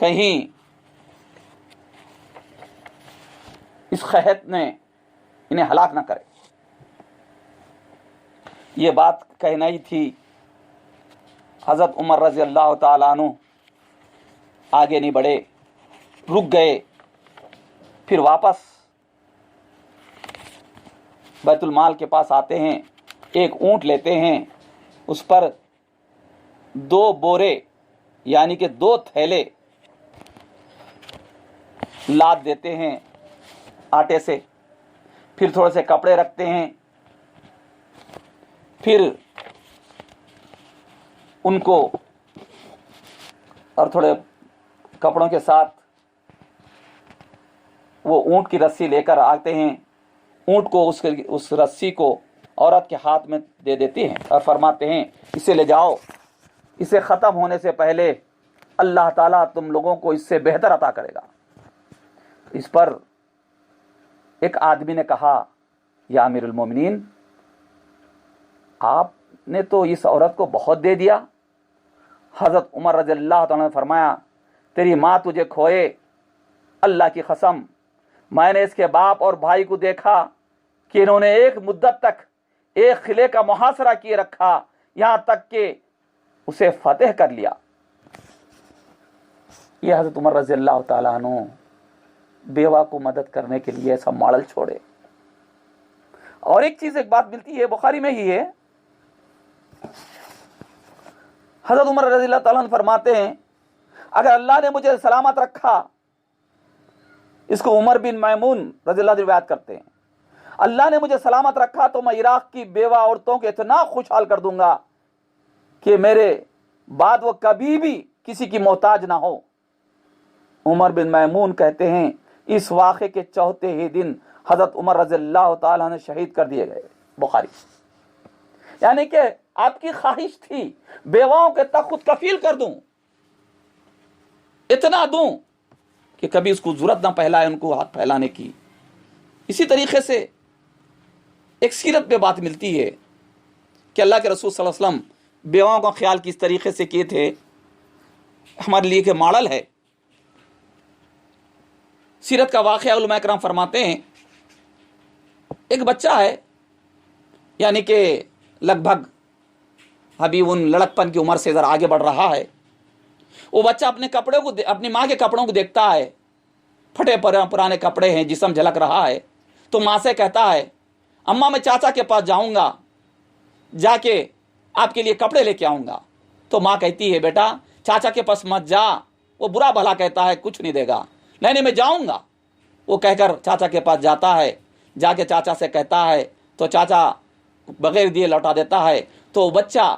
کہیں اس قحط نے انہیں ہلاک نہ کرے. یہ بات کہنا ہی تھی. حضرت عمر رضی اللہ تعالیٰ عنہ آگے نہیں بڑھے, رک گئے. پھر واپس بیت المال کے پاس آتے ہیں, ایک اونٹ لیتے ہیں, اس پر 2 بورے یعنی کہ 2 تھیلے لاد دیتے ہیں آٹے سے. پھر تھوڑے سے کپڑے رکھتے ہیں, پھر ان کو اور تھوڑے کپڑوں کے ساتھ وہ اونٹ کی رسی لے کر آتے ہیں. اونٹ کو اس رسی کو عورت کے ہاتھ میں دے دیتے ہیں اور فرماتے ہیں اسے لے جاؤ, اسے ختم ہونے سے پہلے اللہ تعالیٰ تم لوگوں کو اس سے بہتر عطا کرے گا. اس پر ایک آدمی نے کہا یا امیر المومنین, آپ نے تو اس عورت کو بہت دے دیا. حضرت عمر رضی اللہ تعالیٰ نے فرمایا تیری ماں تجھے کھوئے, اللہ کی قسم میں نے اس کے باپ اور بھائی کو دیکھا کہ انہوں نے ایک مدت تک ایک قلعے کا محاصرہ کیے رکھا, یہاں تک کہ اسے فتح کر لیا. یہ حضرت عمر رضی اللہ تعالیٰ عنہ بیوہ کو مدد کرنے کے لیے ایسا ماڈل چھوڑے. اور ایک بات ملتی ہے, بخاری میں ہی ہے, حضرت عمر رضی اللہ تعالیٰ عنہ فرماتے ہیں اگر اللہ نے مجھے سلامت رکھا, اس کو عمر بن میمون رضی اللہ عنہ روایت کرتے ہیں, اللہ نے مجھے سلامت رکھا تو میں عراق کی بیوہ عورتوں کو اتنا خوشحال کر دوں گا کہ میرے بعد وہ کبھی بھی کسی کی محتاج نہ ہو. عمر بن میمون کہتے ہیں اس واقعے کے 4تھے ہی دن حضرت عمر رضی اللہ تعالیٰ نے شہید کر دیے گئے. بخاری. یعنی کہ آپ کی خواہش تھی بیواؤں کے تک خود کفیل کر دوں, اتنا دوں کہ کبھی اس کو ضرورت نہ پہلائے ان کو ہاتھ پھیلانے کی. اسی طریقے سے ایک سیرت پہ بات ملتی ہے کہ اللہ کے رسول صلی اللہ علیہ وسلم بیواؤں کا خیال کس طریقے سے کیے تھے, ہمارے لیے کہ ماڈل ہے. سیرت کا واقعہ علماء کرام فرماتے ہیں ایک بچہ ہے, یعنی کہ لگ بھگ ابھی ان لڑکپن کی عمر سے ذرا آگے بڑھ رہا ہے. وہ بچہ اپنے کپڑوں کو اپنی ماں کے کپڑوں کو دیکھتا ہے, پھٹے پرانے کپڑے ہیں, جسم جھلک رہا ہے, تو ماں سے کہتا ہے اماں میں چاچا کے پاس جاؤں گا, جا کے آپ کے لیے کپڑے لے کے آؤں گا. تو ماں کہتی ہے بیٹا چاچا کے پاس مت جا, وہ برا بھلا کہتا ہے, کچھ نہیں دے گا. نہیں میں جاؤں گا. وہ کہہ کر چاچا کے پاس جاتا ہے, جا کے چاچا سے کہتا ہے تو چاچا بغیر دیے لوٹا دیتا ہے. تو بچہ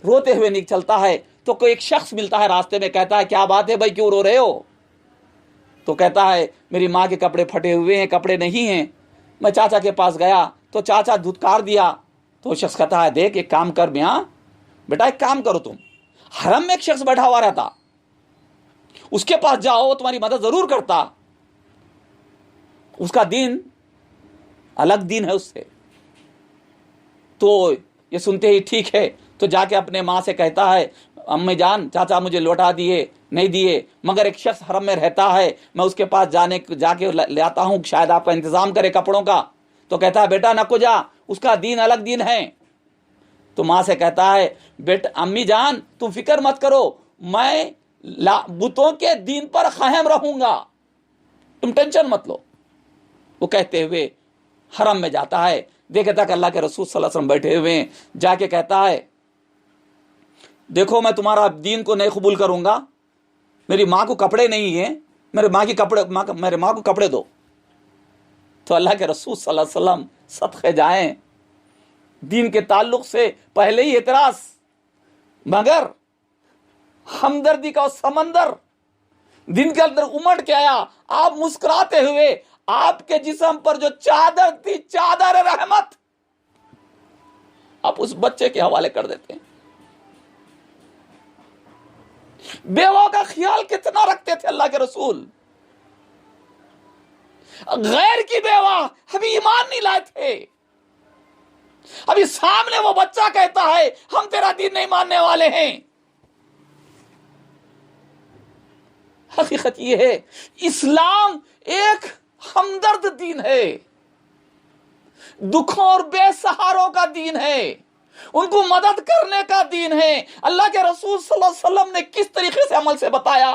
روتے ہوئے چلتا ہے تو کوئی ایک شخص ملتا ہے راستے میں, کہتا ہے کیا بات ہے بھائی, کیوں رو رہے ہو؟ تو کہتا ہے میری ماں کے کپڑے پھٹے ہوئے ہیں, کپڑے نہیں ہیں. میں چاچا کے پاس گیا تو چاچا دھتکار دیا. تو شخص کہتا ہے دیکھ ایک کام کر میاں, بیٹا ایک کام کرو, تم حرم میں ایک شخص بیٹھا ہوا رہتا, اس کے پاس جاؤ, وہ تمہاری مدد ضرور کرتا, اس کا دین الگ دین ہے اس سے. تو یہ سنتے ہی ٹھیک ہے, تو جا کے اپنے ماں سے کہتا ہے امی جان چاچا مجھے لوٹا دیے, نہیں دیے, مگر ایک شخص حرم میں رہتا ہے, میں اس کے پاس جا کے لے آتا ہوں, شاید آپ کا انتظام کرے کپڑوں کا. تو کہتا ہے بیٹا نہ کو جا, اس کا دین الگ دین ہے. تو ماں سے کہتا ہے بیٹا امی جان تم فکر مت کرو, میں بتوں کے دین پر قائم رہوں گا, تم ٹینشن مت لو. وہ کہتے ہوئے حرم میں جاتا ہے, دیکھتا کہ اللہ کے رسول صلی اللہ علیہ وسلم بیٹھے ہوئے ہیں. جا کے کہتا ہے دیکھو میں تمہارا دین کو نہیں قبول کروں گا, میری ماں کو کپڑے نہیں ہیں, میرے ماں کو کپڑے دو. تو اللہ کے رسول صلی اللہ علیہ وسلم صدقے جائیں, دین کے تعلق سے پہلے ہی اعتراض, مگر ہمدردی کا سمندر دن کے اندر امٹ کے آیا. آپ مسکراتے ہوئے آپ کے جسم پر جو چادر تھی, چادر رحمت, آپ اس بچے کے حوالے کر دیتے ہیں. بیوہ کا خیال کتنا رکھتے تھے اللہ کے رسول. غیر کی بیوہ ابھی ایمان نہیں لائے تھے, ابھی سامنے وہ بچہ کہتا ہے ہم تیرا دین نہیں ماننے والے ہیں. حقیقت یہ ہے اسلام ایک ہمدرد دین ہے، دکھوں اور بے سہاروں کا دین ہے، ان کو مدد کرنے کا دین ہے۔ اللہ کے رسول صلی اللہ علیہ وسلم نے کس طریقے سے عمل سے بتایا،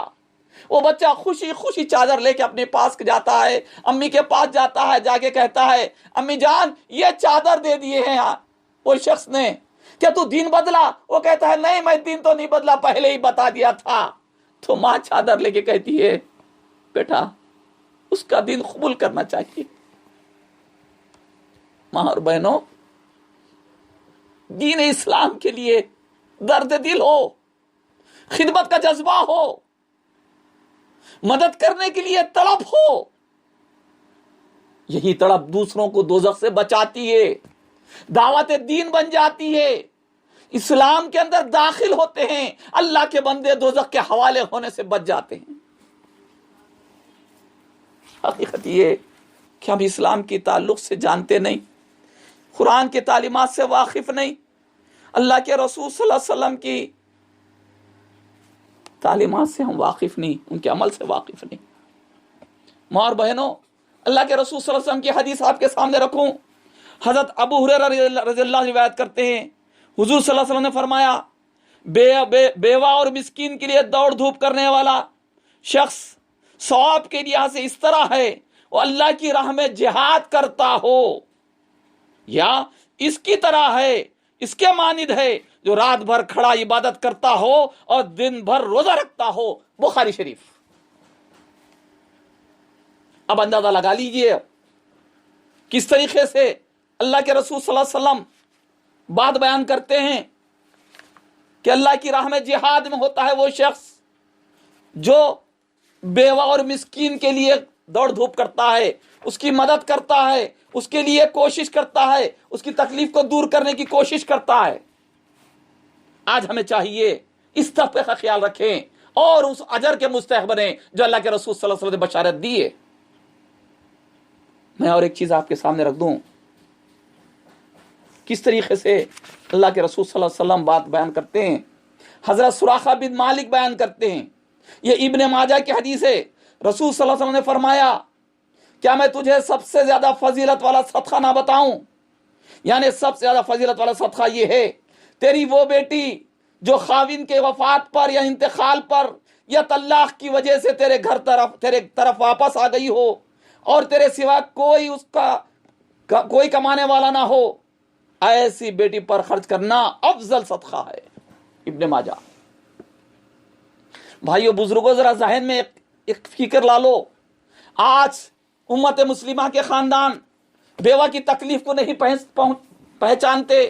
وہ بچہ خوشی خوشی چادر لے کے اپنے پاس جاتا ہے، امی کے پاس جاتا ہے، جا کے کہتا ہے امی جان یہ چادر دے دیے ہیں وہ شخص نے، کیا تو دین بدلا؟ وہ کہتا ہے نہیں میں دین تو نہیں بدلا، پہلے ہی بتا دیا تھا۔ تو ماں چادر لے کے کہتی ہے بیٹا اس کا دین قبول کرنا چاہیے۔ ماں اور بہنوں، دین اسلام کے لیے درد دل ہو، خدمت کا جذبہ ہو، مدد کرنے کے لیے طلب ہو، یہی طلب دوسروں کو دوزخ سے بچاتی ہے، دعوت دین بن جاتی ہے۔ اسلام کے اندر داخل ہوتے ہیں، اللہ کے بندے دوزخ کے حوالے ہونے سے بچ جاتے ہیں۔ حقیقت یہ کہ ہم اسلام کی تعلق سے جانتے نہیں، قرآن کی تعلیمات سے واقف نہیں، اللہ کے رسول صلی اللہ علیہ وسلم کی تعلیمات سے ہم واقف نہیں، ان کے عمل سے واقف نہیں۔ ماں اور بہنوں، اللہ کے رسول صلی اللہ علیہ وسلم کی حدیث آپ کے سامنے رکھوں۔ حضرت ابو ہریرہ رضی اللہ عنہ روایت کرتے ہیں، حضور صلی اللہ علیہ وسلم نے فرمایا بیوہ اور مسکین کے لیے دوڑ دھوپ کرنے والا شخص ثواب کے لحاظ سے اس طرح ہے وہ اللہ کی راہ میں جہاد کرتا ہو، یا اس کی طرح ہے، اس کے مانند ہے جو رات بھر کھڑا عبادت کرتا ہو اور دن بھر روزہ رکھتا ہو۔ بخاری شریف۔ اب اندازہ لگا لیجئے کس طریقے سے اللہ کے رسول صلی اللہ علیہ وسلم بات بیان کرتے ہیں کہ اللہ کی راہ میں جہاد میں ہوتا ہے وہ شخص جو بیوہ اور مسکین کے لیے دوڑ دھوپ کرتا ہے، اس کی مدد کرتا ہے، اس کے لیے کوشش کرتا ہے، اس کی تکلیف کو دور کرنے کی کوشش کرتا ہے۔ آج ہمیں چاہیے اس طبقے کا خیال رکھیں اور اس اجر کے مستحق بنیں جو اللہ کے رسول صلی اللہ علیہ وسلم نے بشارت دی ہے۔ میں اور ایک چیز آپ کے سامنے رکھ دوں، کس طریقے سے اللہ کے رسول صلی اللہ علیہ وسلم بات بیان کرتے ہیں۔ حضرت سراقہ بن مالک بیان کرتے ہیں، یہ ابن ماجہ کی حدیث ہے، رسول صلی اللہ علیہ وسلم نے فرمایا کیا میں تجھے سب سے زیادہ فضیلت والا صدقہ نہ بتاؤں؟ یعنی سب سے زیادہ فضیلت والا صدقہ یہ ہے، تیری وہ بیٹی جو خاوند کے وفات پر یا انتقال پر یا طلاق کی وجہ سے تیرے طرف واپس آ گئی ہو اور تیرے سوا کوئی کمانے والا نہ ہو، ایسی بیٹی پر خرچ کرنا افضل صدقہ ہے۔ ابن ماجہ۔ بھائیو بزرگوں، ذرا ذہن میں ایک فکر لا لو، آج امت مسلمہ کے خاندان بیوہ کی تکلیف کو نہیں پہچانتے۔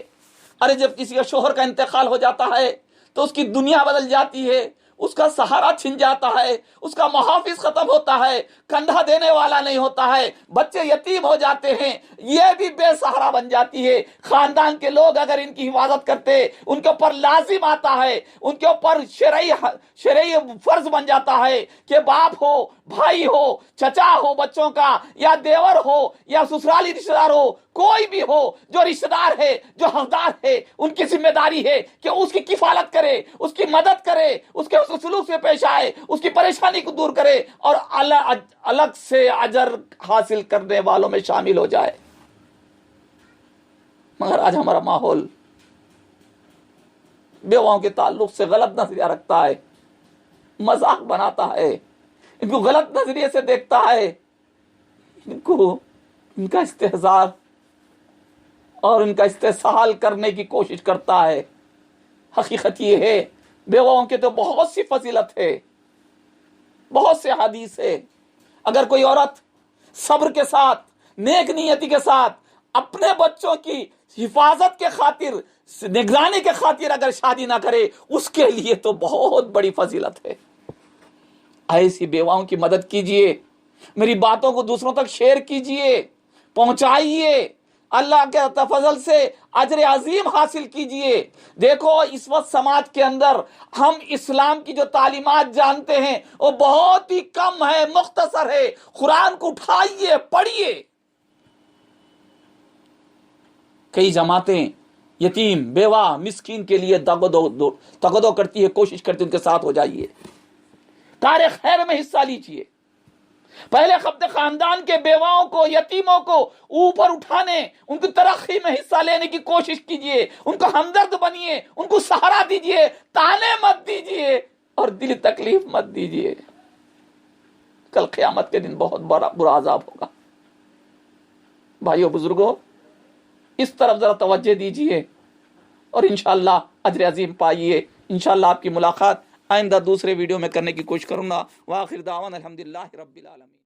ارے جب کسی کا شوہر کا انتقال ہو جاتا ہے تو اس کی دنیا بدل جاتی ہے، اس کا سہارا چھن جاتا ہے، اس کا محافظ ختم ہوتا ہے، کندھا دینے والا نہیں ہوتا ہے، بچے یتیم ہو جاتے ہیں، یہ بھی بے سہارا بن جاتی ہے۔ خاندان کے لوگ اگر ان کی حفاظت کرتے، ان کے اوپر لازم آتا ہے، ان کے اوپر شرعی فرض بن جاتا ہے کہ باپ ہو، بھائی ہو، چچا ہو بچوں کا، یا دیور ہو یا سسرالی رشتہ دار ہو، کوئی بھی ہو جو رشتہ دار ہے، جو حقدار ہے، ان کی ذمہ داری ہے کہ اس کی کفالت کرے، اس کی مدد کرے، اس کے سلوک سے پیش آئے، اس کی پریشانی کو دور کرے اور الگ سے اجر حاصل کرنے والوں میں شامل ہو جائے۔ مگر آج ہمارا ماحول بیواؤں کے تعلق سے غلط نظریہ رکھتا ہے، مذاق بناتا ہے، ان کو غلط نظریے سے دیکھتا ہے، ان کا استہزاء اور ان کا استحصال کرنے کی کوشش کرتا ہے۔ حقیقت یہ ہے بیواؤں کے تو بہت سی فضیلت ہے، بہت سے حدیث ہے۔ اگر کوئی عورت صبر کے ساتھ، نیک نیتی کے ساتھ اپنے بچوں کی حفاظت کے خاطر، نگرانی کے خاطر اگر شادی نہ کرے، اس کے لیے تو بہت بڑی فضیلت ہے۔ ایسی بیواؤں کی مدد کیجئے، میری باتوں کو دوسروں تک شیئر کیجئے، پہنچائیے، اللہ کے فضل سے اجر عظیم حاصل کیجئے۔ دیکھو اس وقت سماج کے اندر ہم اسلام کی جو تعلیمات جانتے ہیں وہ بہت ہی کم ہے، مختصر ہے۔ قرآن کو اٹھائیے، پڑھیے۔ کئی جماعتیں یتیم، بیوہ، مسکین کے لیے تگدو کرتی ہے، کوشش کرتی ہے ان کے ساتھ ہو جائیے۔ کار خیر میں حصہ لیجئے. پہلے اپنے خاندان کے بیواؤں کو، یتیموں کو اوپر اٹھانے، ان کی ترقی میں حصہ لینے کی کوشش کیجئے، ان کو ہمدرد بنیے، ان کو سہارا دیجئے، تانے مت دیجئے اور دل تکلیف مت دیجئے. کل قیامت کے دن بہت برا عذاب ہوگا. بھائیو بزرگوں، اس طرف ذرا توجہ دیجئے اور انشاءاللہ اجر عظیم پائیے. انشاءاللہ آپ کی ملاقات آئندہ دوسرے ویڈیو میں کرنے کی کوشش کروں گا. وآخر دعوانا الحمدللہ رب العالمین.